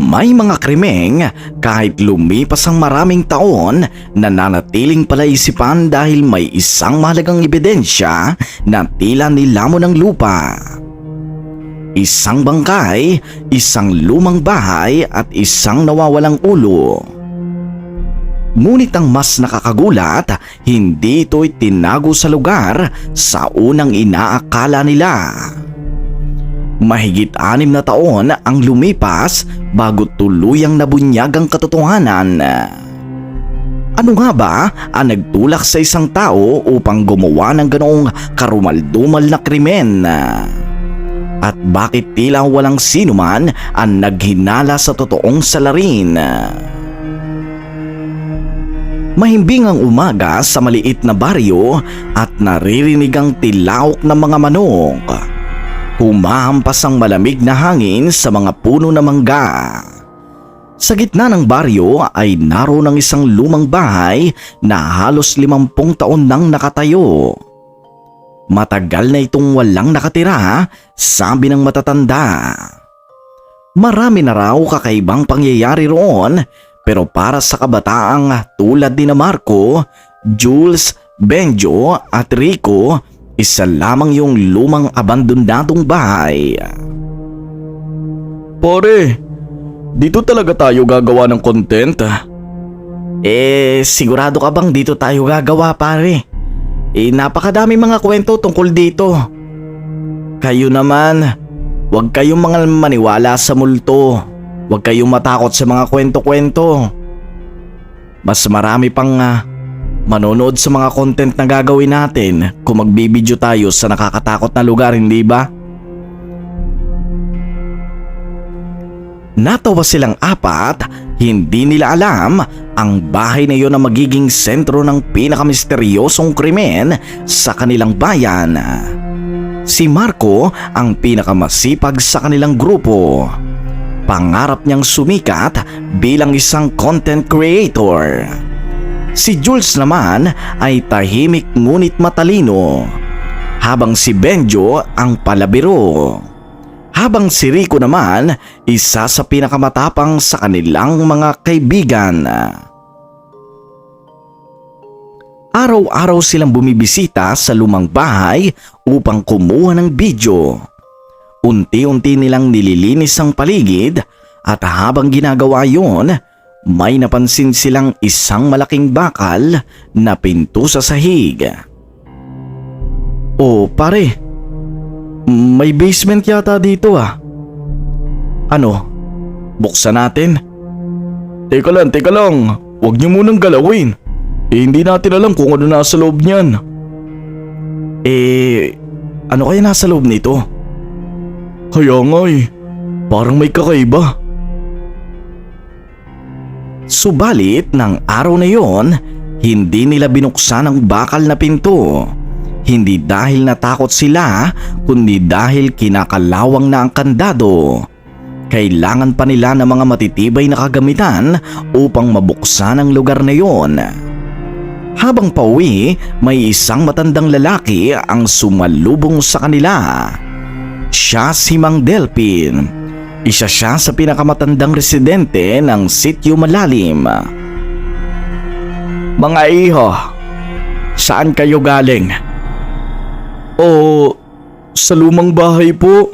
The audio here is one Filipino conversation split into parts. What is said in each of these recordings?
May mga krimeng kahit lumipas ang maraming taon nananatiling palaisipan dahil may isang mahalagang ebidensya na tila nilamon ng lupa. Isang bangkay, isang lumang bahay at isang nawawalang ulo. Ngunit ang mas nakakagulat, hindi ito itinago sa lugar sa unang inaakala nila. Mahigit 6 na taon ang lumipas bago tuluyang nabunyag ang katotohanan. Ano nga ba ang nagtulak sa isang tao upang gumawa ng ganoong karumaldumal na krimen? At bakit tila walang sinuman ang naghinala sa totoong salarin? Mahimbing ang umaga sa maliit na baryo at naririnig ang tilaok ng mga manok. Humahampas ang malamig na hangin sa mga puno ng mangga. Sa gitna ng baryo ay naroon ang isang lumang bahay na halos 50 taon nang nakatayo. Matagal na itong walang nakatira, sabi ng matatanda. Marami na raw kakaibang pangyayari roon, pero para sa kabataang tulad ni Marco, Jules, Benjo at Rico, isa lamang yung lumang abandonadong bahay. Pare, dito talaga tayo gagawa ng content? Sigurado ka bang dito tayo gagawa, pare? Napakadami mga kwento tungkol dito. Kayo naman, huwag kayong mga maniwala sa multo. Huwag kayong matakot sa mga kwento-kwento. Mas marami pang manonood sa mga content na gagawin natin kung magbibideo tayo sa nakakatakot na lugar, hindi ba? Natawa silang apat, hindi nila alam ang bahay na iyon na magiging sentro ng pinakamisteryosong krimen sa kanilang bayan. Si Marco ang pinakamasipag sa kanilang grupo. Pangarap niyang sumikat bilang isang content creator. Si Jules naman ay tahimik ngunit matalino, habang si Benjo ang palabiro. Habang si Rico naman, isa sa pinakamatapang sa kanilang mga kaibigan. Araw-araw silang bumibisita sa lumang bahay upang kumuha ng video. Unti-unti nilang nililinis ang paligid at habang ginagawa yon, may napansin silang isang malaking bakal na pinto sa sahig. Oh, pare. May basement yata dito ah. Ano? Buksan natin? Teka lang. Huwag niyo munang galawin. Hindi natin alam kung ano nasa loob niyan. Ano kaya nasa loob nito? Kaya nga parang may kakaiba. Subalit ng araw na yon, hindi nila binuksan ang bakal na pinto. Hindi dahil natakot sila, kundi dahil kinakalawang na ang kandado. Kailangan pa nila ng mga matitibay na kagamitan upang mabuksan ang lugar na yon. Habang pauwi, may isang matandang lalaki ang sumalubong sa kanila. Siya si Mang Delpin. Isa siya sa pinakamatandang residente ng Sitio Malalim. Mga iho, saan kayo galing? Sa lumang bahay po.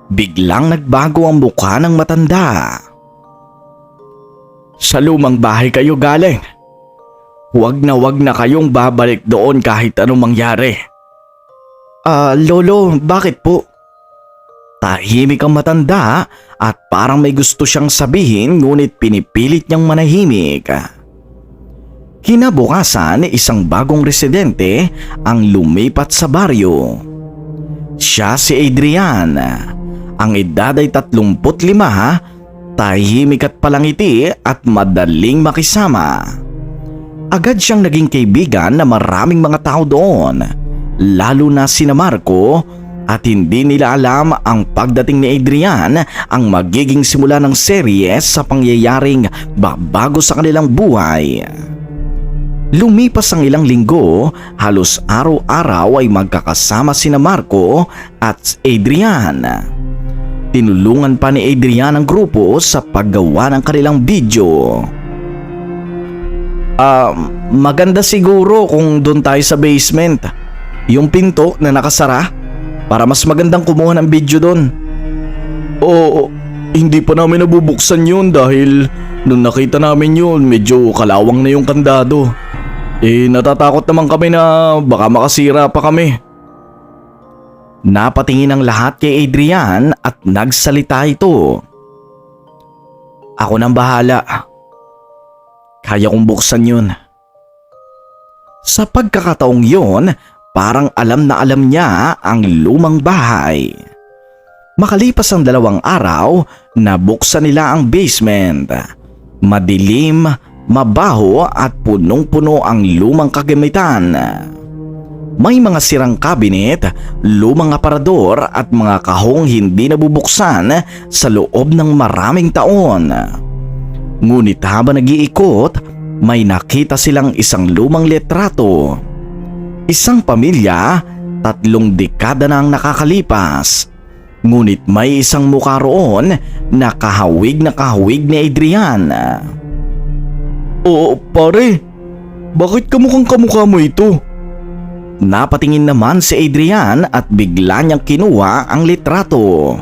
Biglang nagbago ang mukha ng matanda. Sa lumang bahay kayo galing? Huwag na kayong babalik doon kahit anong mangyari. Lolo, bakit po? Tahimik ang matanda at parang may gusto siyang sabihin ngunit pinipilit niyang manahimik. Kinabukasan, isang bagong residente ang lumipat sa baryo. Siya si Adrian. Ang edad ay 35, tahimik at palangiti at madaling makisama. Agad siyang naging kaibigan na maraming mga tao doon, lalo na sina Marco, at hindi nila alam ang pagdating ni Adrian ang magiging simula ng serye sa pangyayaring babago sa kanilang buhay. Lumipas ang ilang linggo, halos araw-araw ay magkakasama sina Marco at Adrian. tinulungan pa ni Adrian ang grupo sa paggawa ng kanilang video. Maganda siguro kung doon tayo sa basement. Yung pinto na nakasara, para mas magandang kumuha ng video doon. Oo, hindi pa namin nabubuksan yun dahil nung nakita namin yun medyo kalawang na yung kandado. Natatakot naman kami na baka makasira pa kami. Napatingin ang lahat kay Adrian at nagsalita ito. Ako nang bahala. Kaya kong buksan yun. Sa pagkakataong yon, parang alam na alam niya ang lumang bahay. Makalipas ang 2 araw, nabuksan nila ang basement. Madilim, mabaho at punong-puno ang lumang kagamitan. May mga sirang kabinet, lumang aparador at mga kahong hindi nabubuksan sa loob ng maraming taon. Ngunit habang nag-iikot, may nakita silang isang lumang litrato. Isang pamilya, 3 dekada na ang nakakalipas. Ngunit may isang mukha roon na kahawig ni Adrian. Oo pare, bakit kamukha mo ito? Napatingin naman si Adrian at bigla niyang kinuha ang litrato.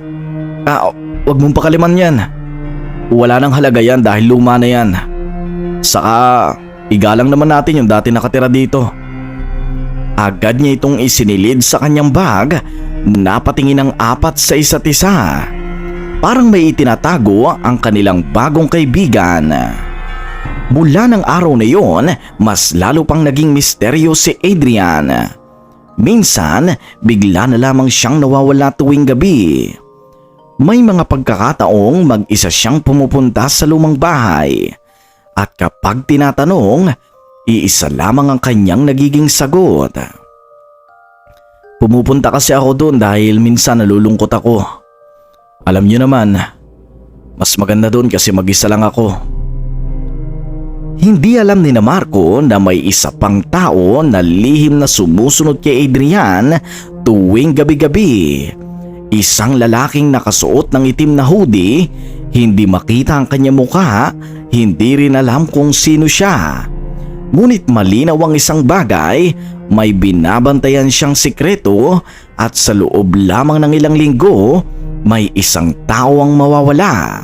Wag mong pakaliman yan. Wala nang halaga yan dahil luma na yan. Saka igalang naman natin yung dati nakatira dito. Agad niya itong isinilid sa kanyang bag. Napatingin ang 4 sa isa't isa. Parang may itinatago ang kanilang bagong kaibigan. Mula ng araw na yon, mas lalo pang naging misteryo si Adrian. Minsan, bigla na lamang siyang nawawala tuwing gabi. May mga pagkakataong mag-isa siyang pumupunta sa lumang bahay. At kapag tinatanong, iisa lamang ang kanyang nagiging sagot. Pumupunta kasi ako doon dahil minsan nalulungkot ako. Alam niyo naman, mas maganda doon kasi mag-isa lang ako. Hindi alam ni Marco na may isa pang tao na lihim na sumusunod kay Adrian tuwing gabi-gabi. Isang lalaking nakasuot ng itim na hoodie, hindi makita ang kanyang mukha, hindi rin alam kung sino siya. Ngunit malinaw ang isang bagay, may binabantayan siyang sikreto at sa loob lamang ng ilang linggo, may isang tao ang mawawala.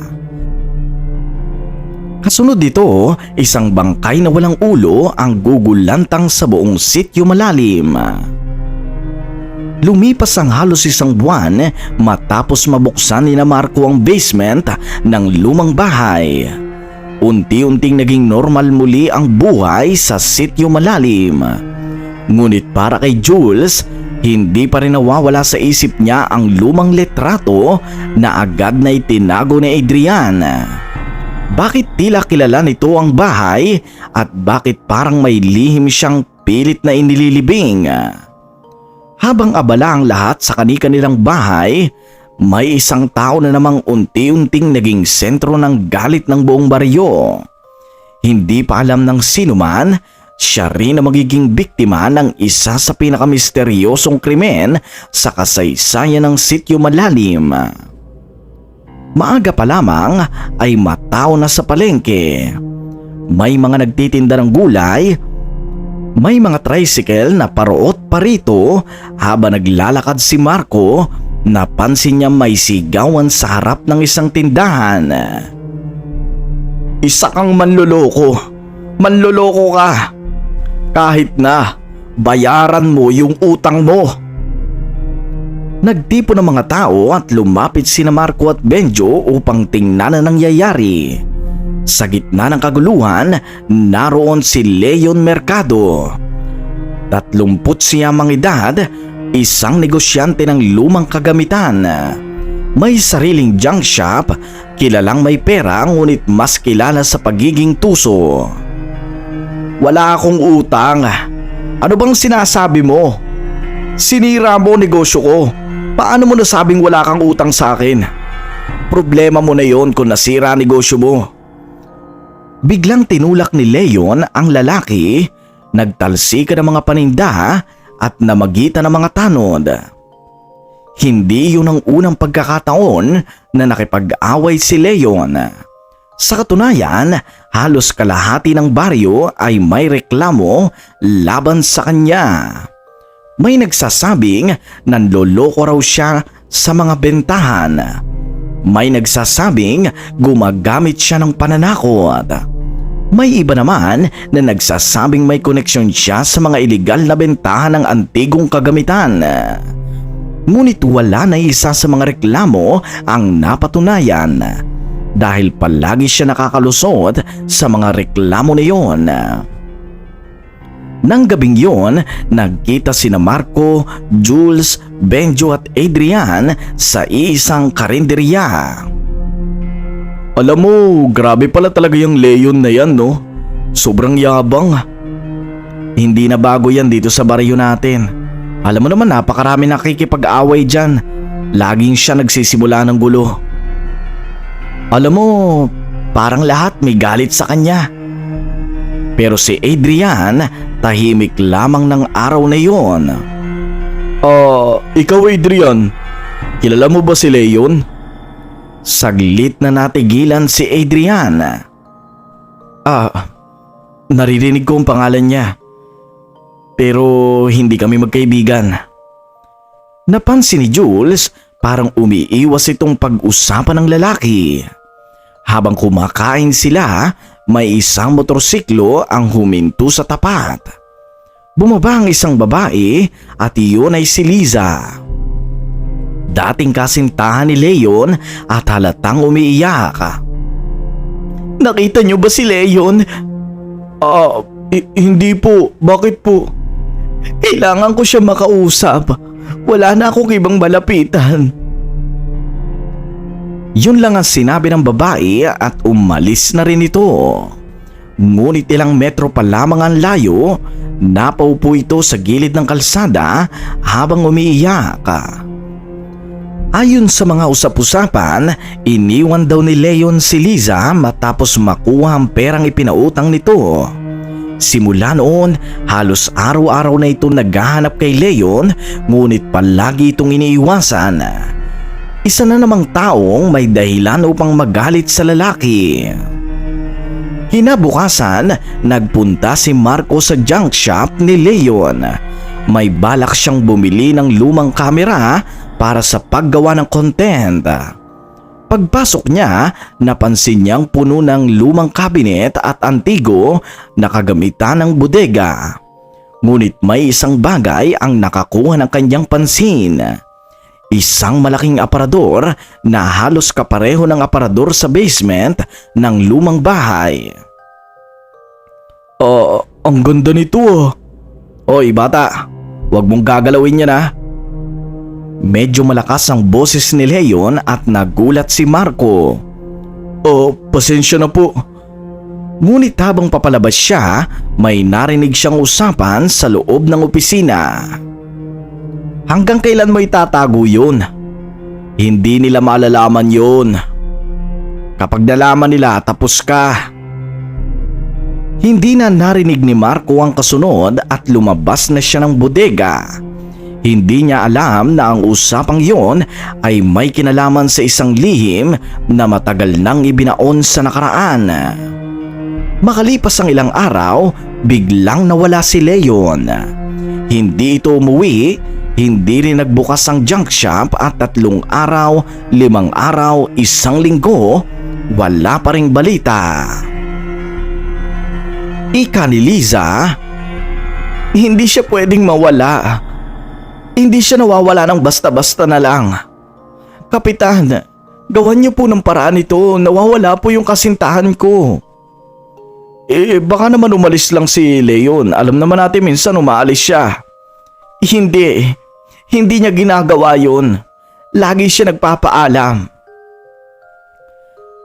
Kasunod dito, isang bangkay na walang ulo ang gugulantang sa buong sitio malalim. Lumipas ang halos 1 buwan matapos mabuksan ni Marco ang basement ng lumang bahay. Unti-unting naging normal muli ang buhay sa sitio malalim. Ngunit para kay Jules, hindi pa rin nawawala sa isip niya ang lumang litrato na agad na itinago ni Adrian. Bakit tila kilala nito ang bahay at bakit parang may lihim siyang pilit na inililibing? Habang abala ang lahat sa kani-kanilang bahay, may isang tao na namang unti-unting naging sentro ng galit ng buong baryo. Hindi pa alam ng sino man, siya rin na magiging biktima ng isa sa pinakamisteryosong krimen sa kasaysayan ng sitio malalim. Maaga pa lamang ay matao na sa palengke. May mga nagtitinda ng gulay, may mga tricycle na paroot parito. Habang naglalakad si Marco, napansin niya may sigawan sa harap ng isang tindahan. Isa kang manloloko. Manloloko ka. Kahit na bayaran mo yung utang mo. Nagtipo ng mga tao at lumapit sina Marco at Benjo upang tingnan ang nangyayari. Sa gitna ng kaguluhan, naroon si Leon Mercado. 30 siyamang edad, isang negosyante ng lumang kagamitan. May sariling junk shop, kilalang may pera ngunit mas kilala sa pagiging tuso. Wala akong utang. Ano bang sinasabi mo? Sinira mo negosyo ko. Paano mo nasabing wala kang utang sa akin? Problema mo na yon kung nasira negosyo mo. Biglang tinulak ni Leon ang lalaki, nagtalsika ng mga paninda at namagitan ng mga tanod. Hindi yun ang unang pagkakataon na nakipag-away si Leon. Sa katunayan, halos kalahati ng baryo ay may reklamo laban sa kanya. May nagsasabing nanloloko raw siya sa mga bentahan. May nagsasabing gumagamit siya ng pananakot. May iba naman na nagsasabing may koneksyon siya sa mga iligal na bentahan ng antigong kagamitan. Ngunit wala na isa sa mga reklamo ang napatunayan dahil palagi siya nakakalusot sa mga reklamo na yon. Nang gabing yon, nagkita sina Marco, Jules, Benjo at Adrian sa iisang karinderya. Alam mo, grabe pala talaga yung Leon na yan, no? Sobrang yabang. Hindi na bago yan dito sa baryo natin. Alam mo naman, napakarami nakikipag-away dyan. Laging siya nagsisimula ng gulo. Alam mo, parang lahat may galit sa kanya. Pero si Adrian, tahimik lamang ng araw na yon. Ikaw Adrian, kilala mo ba si Leon? Saglit na natigilan si Adrian. Naririnig ko ang pangalan niya. Pero hindi kami magkaibigan. Napansin ni Jules, parang umiiwas itong pag-usapan ng lalaki. Habang kumakain sila, may isang motorsiklo ang huminto sa tapat. Bumaba ang isang babae at iyon ay si Liza. Dating kasintahan ni Leon at halatang umiiyak. Nakita niyo ba si Leon? Hindi po. Bakit po? Kailangan ko siya makausap. Wala na akong ibang malapitan. Yun lang ang sinabi ng babae at umalis na rin ito. Ngunit ilang metro pa lamang ang layo, napaupo ito sa gilid ng kalsada habang umiiyak. Ayon sa mga usap-usapan, iniwan daw ni Leon si Liza matapos makuha ang perang ipinautang nito. Simula noon, halos araw-araw na ito naghahanap kay Leon, ngunit palagi itong iniiwasan. Isa na namang taong may dahilan upang magalit sa lalaki. Kinabukasan, nagpunta si Marco sa junk shop ni Leon. May balak siyang bumili ng lumang kamera para sa paggawa ng content. Pagpasok niya, napansin niyang puno ng lumang kabinet at antigo na kagamitan ng bodega. Ngunit may isang bagay ang nakakuha ng kanyang pansin. Isang malaking aparador na halos kapareho ng aparador sa basement ng lumang bahay. Ang ganda nito. Oy bata, huwag mong gagalawin yan ha. Medyo malakas ang boses ni Leon at nagulat si Marco. Pasensya na po. Ngunit habang papalabas siya, may narinig siyang usapan sa loob ng opisina. Hanggang kailan mo itatago yun? Hindi nila malalaman yun. Kapag nalaman nila, tapos ka. Hindi na narinig ni Marco ang kasunod at lumabas na siya ng bodega. Hindi niya alam na ang usapang yon ay may kinalaman sa isang lihim na matagal nang ibinaon sa nakaraan. Makalipas ang ilang araw, biglang nawala si Leon. Hindi ito umuwi, hindi rin nagbukas ang junk shop at 3 araw, 5 araw, 1 linggo, wala pa ring balita. Ika ni Liza, hindi siya pwedeng mawala. Hindi siya nawawala ng basta-basta na lang. Kapitan, gawan niyo po ng paraan ito, nawawala po yung kasintahan ko. Baka naman umalis lang si Leon, alam naman natin minsan umaalis siya. Hindi niya ginagawa yun. Lagi siya nagpapaalam.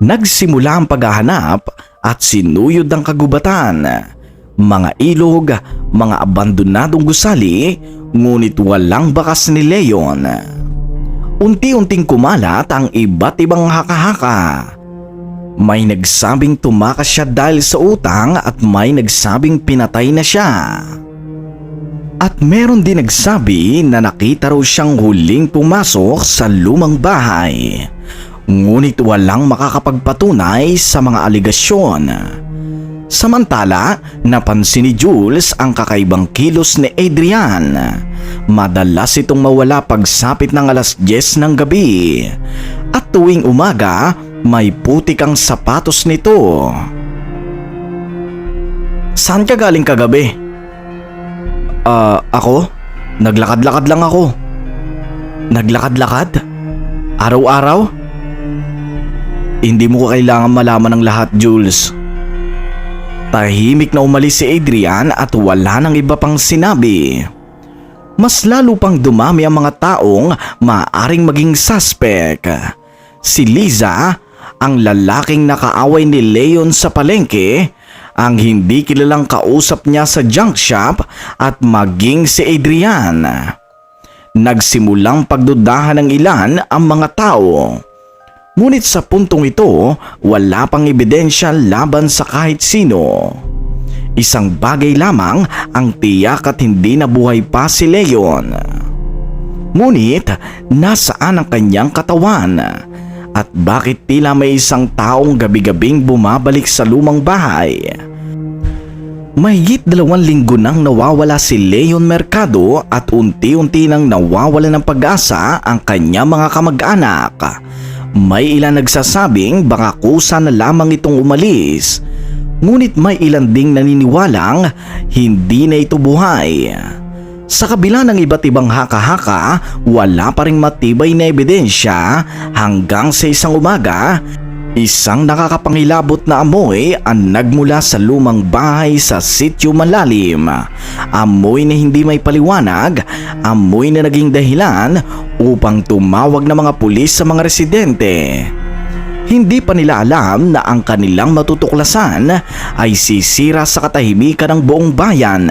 Nagsimula ang paghahanap at sinuyod ang kagubatan. Mga ilog, mga abandonadong gusali, ngunit walang bakas ni Leon. Unti-unting kumalat ang iba't ibang haka-haka. May nagsabing tumakas siya dahil sa utang at may nagsabing pinatay na siya. At meron din nagsabi na nakita raw siyang huling pumasok sa lumang bahay. Ngunit walang makakapagpatunay sa mga aligasyon. Samantala, napansin ni Jules ang kakaibang kilos ni Adrian. Madalas itong mawala pagsapit ng 10:00 ng gabi. At tuwing umaga, may putik ang sapatos nito. Saan ka galing kagabi? Ako? Naglakad-lakad lang ako. Naglakad-lakad? Araw-araw? Hindi mo kailangan malaman ang lahat, Jules. Tahimik na umalis si Adrian at wala nang iba pang sinabi. Mas lalo pang dumami ang mga taong maaaring maging suspect. Si Liza, ang lalaking nakaaway ni Leon sa palengke, ang hindi kilalang kausap niya sa junk shop at maging si Adrian. Nagsimulang pagdudahan ng ilan ang mga tao. Ngunit sa puntong ito, wala pang ebidensya laban sa kahit sino. Isang bagay lamang ang tiyak at hindi nabuhay pa si Leon. Ngunit nasaan ang kanyang katawan? At bakit tila may isang taong gabi-gabing bumabalik sa lumang bahay? Mahigit 2 linggo nang nawawala si Leon Mercado at unti-unti nang nawawala ng pag-asa ang kanyang mga kamag-anak. May ilan nagsasabing baka kusa na lamang itong umalis. Ngunit may ilan ding naniniwalang hindi na ito buhay. Sa kabila ng iba't ibang haka-haka, wala pa ring matibay na ebidensya hanggang sa isang umaga, isang nakakapangilabot na amoy ang nagmula sa lumang bahay sa Sitio Malalim. Amoy na hindi may paliwanag, amoy na naging dahilan upang tumawag ng mga pulis sa mga residente. Hindi pa nila alam na ang kanilang matutuklasan ay sisira sa katahimikan ng buong bayan.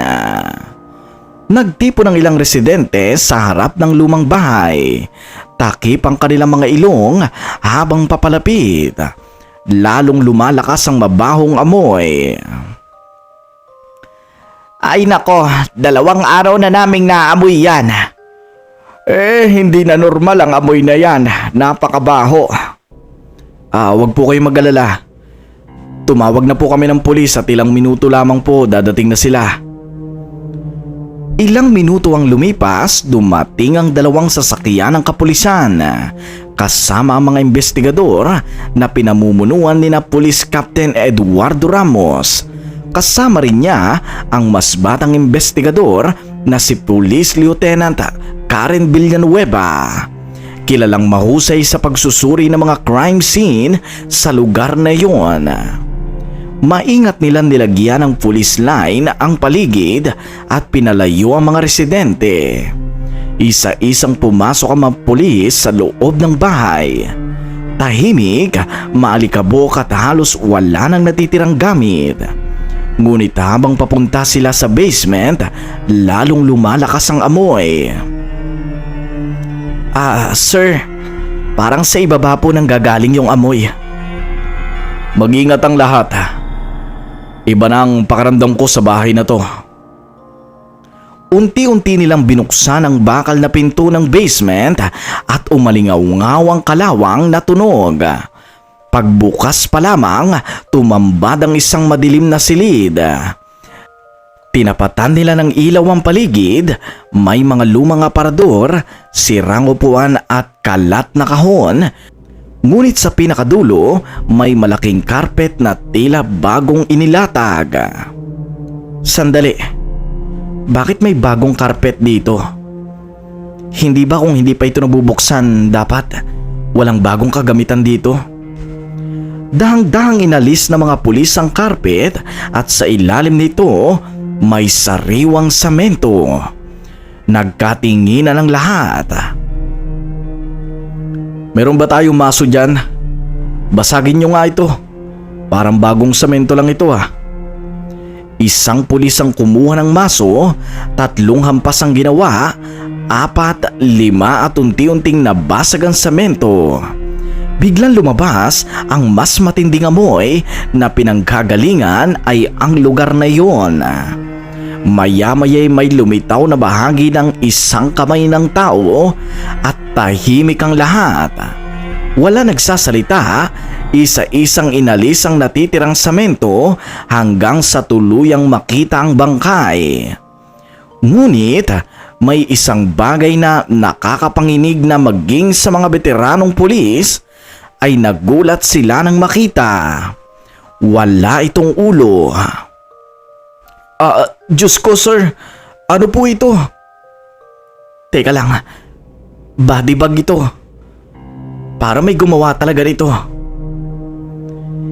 Nagtipo ng ilang residente sa harap ng lumang bahay. Takip ang kanilang mga ilong habang papalapit. Lalong lumalakas ang mabahong amoy. Ay nako, 2 araw na naming naamoy yan. Hindi na normal ang amoy na yan. Napakabaho. Wag po kayong mag-alala. Tumawag na po kami ng pulis at ilang minuto lamang po dadating na sila. Ilang minuto ang lumipas, dumating ang 2 sasakyan ng kapulisan kasama ang mga investigador na pinamumunuan ni na Police Captain Eduardo Ramos. Kasama rin niya ang mas batang investigador na si Police Lieutenant Karen Villanueva. Kilalang mahusay sa pagsusuri ng mga crime scene sa lugar na iyon. Maingat nilang nilagyan ng police line ang paligid at pinalayo ang mga residente. Isa-isang pumasok ang mga pulis sa loob ng bahay. Tahimik, maalikabok at halos wala nang natitirang gamit. Ngunit habang papunta sila sa basement, lalong lumalakas ang amoy. Sir, parang sa ibaba po nang gagaling yung amoy. Mag-ingat ang lahat. Iba na ang pakiramdam ko sa bahay na to. Unti-unti nilang binuksan ang bakal na pinto ng basement at umalingaw-ngaw ang kalawang na tunog. Pagbukas pa lamang, tumambad ang isang madilim na silid. Tinapatan nila ng ilaw ang paligid, may mga lumang aparador, sirang upuan at kalat na kahon. Ngunit sa pinakadulo, may malaking carpet na tila bagong inilatag. Sandali, bakit may bagong carpet dito? Hindi ba kung hindi pa ito nabubuksan, dapat walang bagong kagamitan dito? Dahang-dahang inalis ng mga pulis ang carpet at sa ilalim nito may sariwang semento. Nagkatinginan ang lahat. Meron ba tayong maso dyan? Basagin nyo nga ito. Parang bagong semento lang ito . Isang pulis ang kumuha ng maso, 3 hampas ang ginawa, 4, 5 at unti-unting nabasag ang semento. Biglang lumabas ang mas matinding amoy na pinanggagalingan ay ang lugar na iyon. Maya-maya'y may lumitaw na bahagi ng isang kamay ng tao at tahimik ang lahat. Wala nagsasalita, isa-isang inalis ang natitirang semento hanggang sa tuluyang makita ang bangkay. Ngunit may isang bagay na nakakapanginig na maging sa mga veteranong pulis ay nagulat sila nang makita. Wala itong ulo. Diyos ko sir, ano po ito? Teka lang, body bag ito. Para may gumawa talaga nito.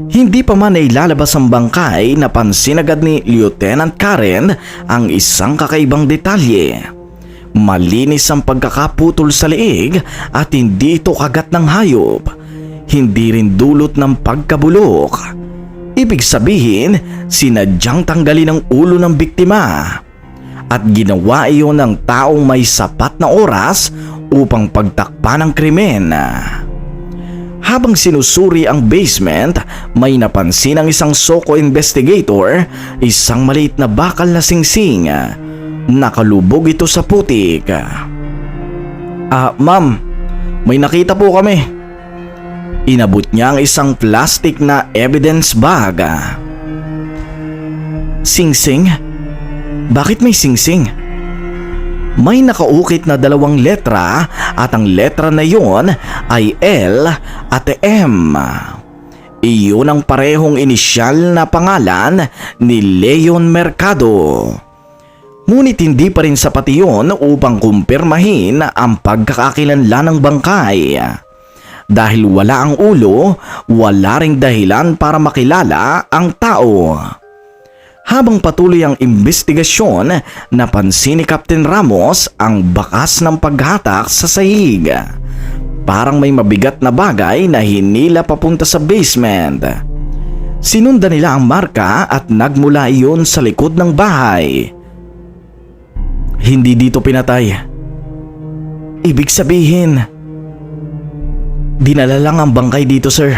Hindi pa man nailalabas ang bangkay, napansin agad ni Lieutenant Karen ang isang kakaibang detalye. Malinis ang pagkakaputol sa leeg at hindi ito kagat ng hayop. Hindi rin dulot ng pagkabulok. Ibig sabihin, sinadyang tanggalin ang ulo ng biktima. At ginawa iyon ng taong may sapat na oras upang pagtakpan ang krimen. Habang sinusuri ang basement, may napansin ang isang Soko investigator, isang maliit na bakal na singsing. Nakalubog ito sa putik. Ma'am, may nakita po kami. Inabot niya ang isang plastic na evidence bag. Singsing? Bakit may singsing? May nakaukit na 2 letra at ang letra na yon ay L at M. Iyon ang parehong inisyal na pangalan ni Leon Mercado. Ngunit hindi pa rin sapat iyon upang kumpirmahin ang pagkakakilanlan ng bangkay. Dahil wala ang ulo, wala ring dahilan para makilala ang tao. Habang patuloy ang investigasyon, napansin ni Captain Ramos ang bakas ng paghatak sa sahig. Parang may mabigat na bagay na hinila papunta sa basement. Sinundan nila ang marka at nagmula iyon sa likod ng bahay. Hindi dito pinatay. Ibig sabihin, dinala lang ang bangkay dito, sir.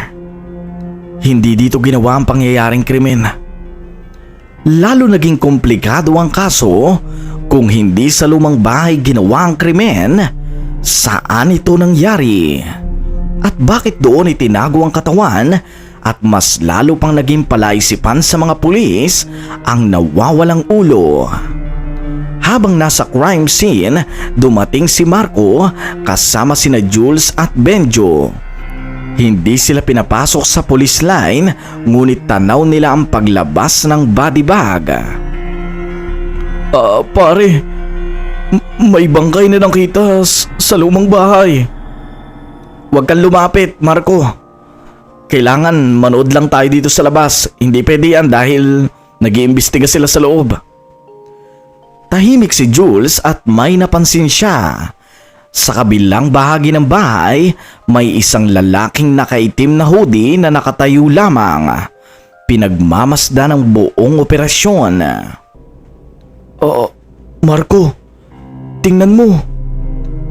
Hindi dito ginawa ang pangyayaring krimen. Lalo naging komplikado ang kaso. Kung hindi sa lumang bahay ginawa ang krimen, saan ito nangyari? At bakit doon itinago ang katawan? At mas lalo pang naging palaisipan sa mga pulis ang nawawalang ulo. Habang nasa crime scene, dumating si Marco kasama sina Jules at Benjo. Hindi sila pinapasok sa police line, ngunit tanaw nila ang paglabas ng body bag. Pare, may bangkay na nakita sa lumang bahay. Huwag kang lumapit, Marco. Kailangan manood lang tayo dito sa labas. Hindi pwede yan dahil nag-iimbestiga sila sa loob. Tahimik si Jules at may napansin siya. Sa kabilang bahagi ng bahay, may isang lalaking nakaitim na hoodie na nakatayo lamang. Pinagmamasdan ng buong operasyon. Marco, tingnan mo.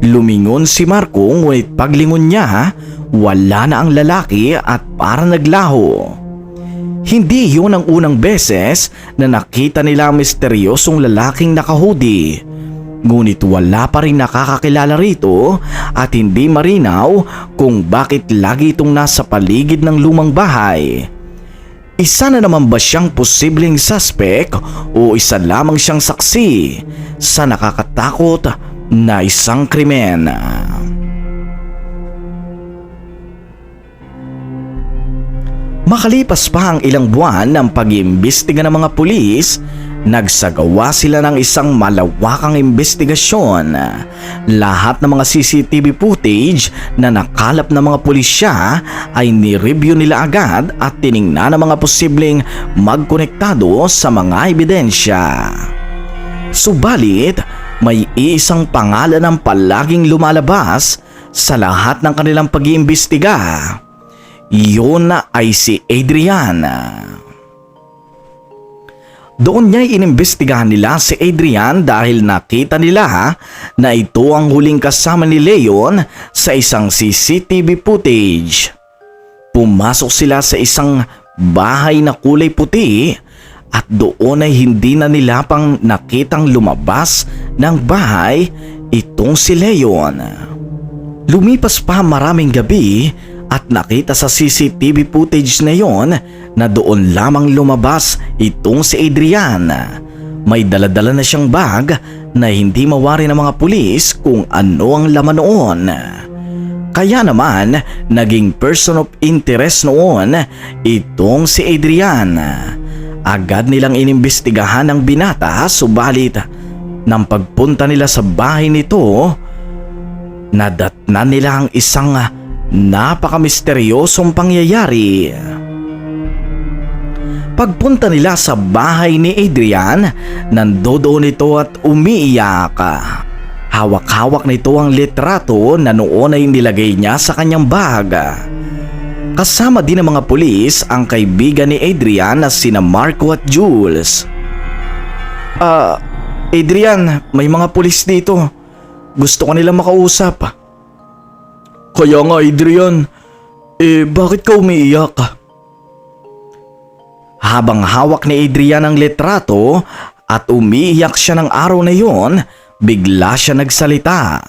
Lumingon si Marco, ngunit paglingon niya, wala na ang lalaki at parang naglaho. Hindi yun ang unang beses na nakita nila ang misteryosong lalaking naka-hoodie. Ngunit wala pa rin nakakakilala rito at hindi marinaw kung bakit lagi itong nasa paligid ng lumang bahay. Isa na naman ba siyang posibleng suspect o isa lamang siyang saksi sa nakakatakot na isang krimen? Makalipas pa ang ilang buwan ng pag-iimbestiga ng mga pulis, nagsagawa sila ng isang malawakang investigasyon. Lahat ng mga CCTV footage na nakalap ng mga pulisya ay ni-review nila agad at tiningnan ng mga posibleng magkonektado sa mga ebidensya. Subalit, may isang pangalan ang palaging lumalabas sa lahat ng kanilang pag-iimbestiga. Iyon ay si Adrian. Doon niya inimbestigahan nila si Adrian dahil nakita nila na ito ang huling kasama ni Leon sa isang CCTV footage. Pumasok sila sa isang bahay na kulay puti at doon ay hindi na nila pang nakitang lumabas ng bahay itong si Leon. Lumipas pa maraming gabi at nakita sa CCTV footage na yon na doon lamang lumabas itong si Adrian. May daladala na siyang bag na hindi mawari ng mga pulis kung ano ang laman noon. Kaya naman naging person of interest noon itong si Adrian. Agad nilang inimbestigahan ang binata, subalit nang pagpunta nila sa bahay nito, nadatnan nila ang isang napakamisteryosong pangyayari. Pagpunta nila sa bahay ni Adrian, nandoon ito at umiiyak. Hawak-hawak nito ang litrato na noon ay nilagay niya sa kanyang bag. Kasama din ng mga pulis ang kaibigan ni Adrian na sina Marco at Jules. Adrian, may mga pulis dito. Gusto ko nilang makausap. Kaya nga Adrian, bakit ka umiiyak? Habang hawak ni Adrian ang litrato at umiiyak siya ng araw na yon, bigla siya nagsalita.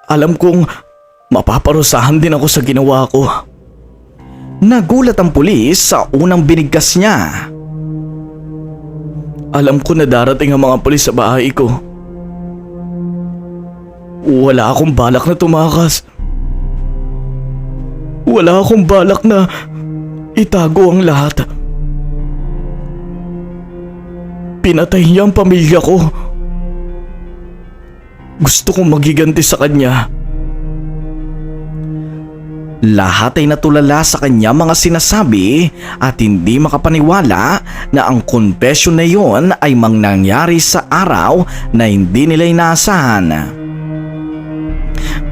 Alam kong mapaparusahan din ako sa ginawa ko. Nagulat ang pulis sa unang binigkas niya. Alam ko na darating ang mga pulis sa bahay ko. Wala akong balak na tumakas. Wala akong balak na itago ang lahat. Pinatay niya ang pamilya ko. Gusto kong magiganti sa kanya. Lahat ay natulala sa kanya mga sinasabi at hindi makapaniwala na ang confession na yon ay mangyayari sa araw na hindi nila inaasahan.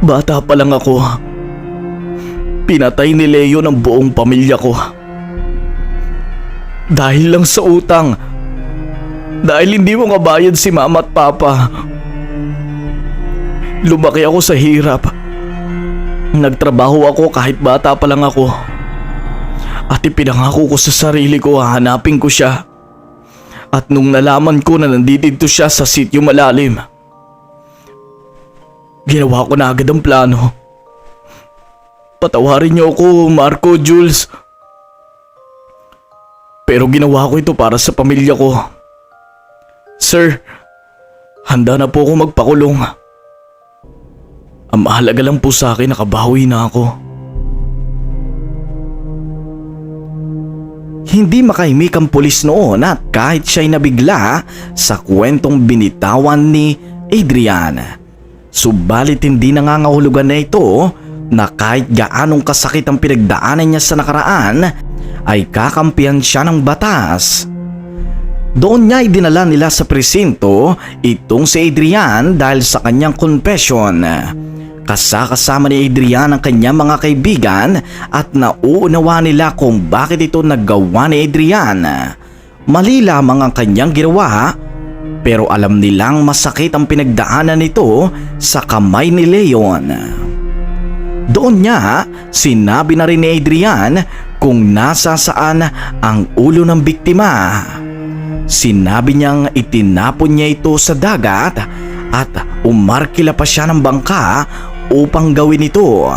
Bata pa lang ako. Pinatay ni Leo ang buong pamilya ko. Dahil lang sa utang. Dahil hindi mo kabayad si mama at papa. Lumaki ako sa hirap. Nagtrabaho ako kahit bata pa lang ako. At ipinangako ko sa sarili ko hahanapin ko siya. At nung nalaman ko na nandito siya sa sitio malalim, ginawa ko na agad ang plano. Patawarin niyo ako, Marco, Jules. Pero ginawa ko ito para sa pamilya ko. Sir, handa na po ako magpakulong. Ang mahalaga lang po sa akin, nakabawi na ako. Hindi makahimik ang pulis noon at kahit siya'y nabigla sa kwentong binitawan ni Adrian. Subalit hindi nangangahulugan na ito na kahit gaanong kasakit ang pinagdaanan niya sa nakaraan ay kakampihan siya ng batas. Doon niya idinala nila sa presinto itong si Adrian dahil sa kanyang confession. Kasama ni Adrian ang kanyang mga kaibigan at nauunawa nila kung bakit ito nagawa ni Adrian. Mali lamang ang kanyang ginawa pero alam nilang masakit ang pinagdaanan nito sa kamay ni Leon. Doon niya sinabi na rin ni Adrian kung nasa saan ang ulo ng biktima. Sinabi niyang itinapon niya ito sa dagat at umarkila pa siya ng bangka upang gawin ito.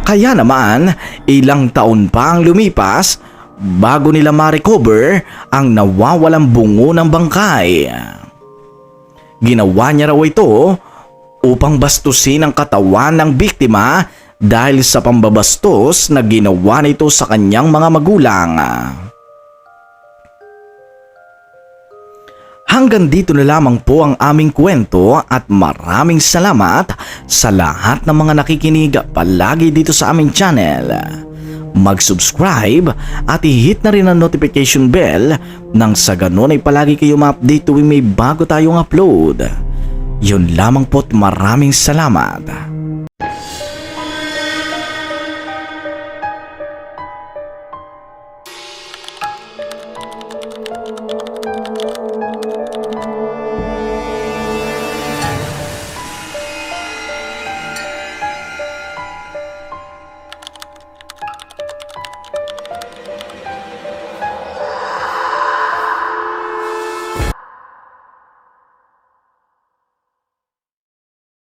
Kaya naman ilang taon pa ang lumipas bago nila ma-recover ang nawawalang bungo ng bangkay. Ginawa niya raw ito upang bastusin ang katawan ng biktima dahil sa pambabastos na ginawa nito sa kanyang mga magulang. Hanggang dito na lamang po ang aming kwento at maraming salamat sa lahat ng mga nakikinig palagi dito sa aming channel. Mag-subscribe at i-hit na rin ang notification bell nang sa ganun ay palagi kayo ma-update tuwing may bago tayong upload. Yun lamang po't maraming salamat.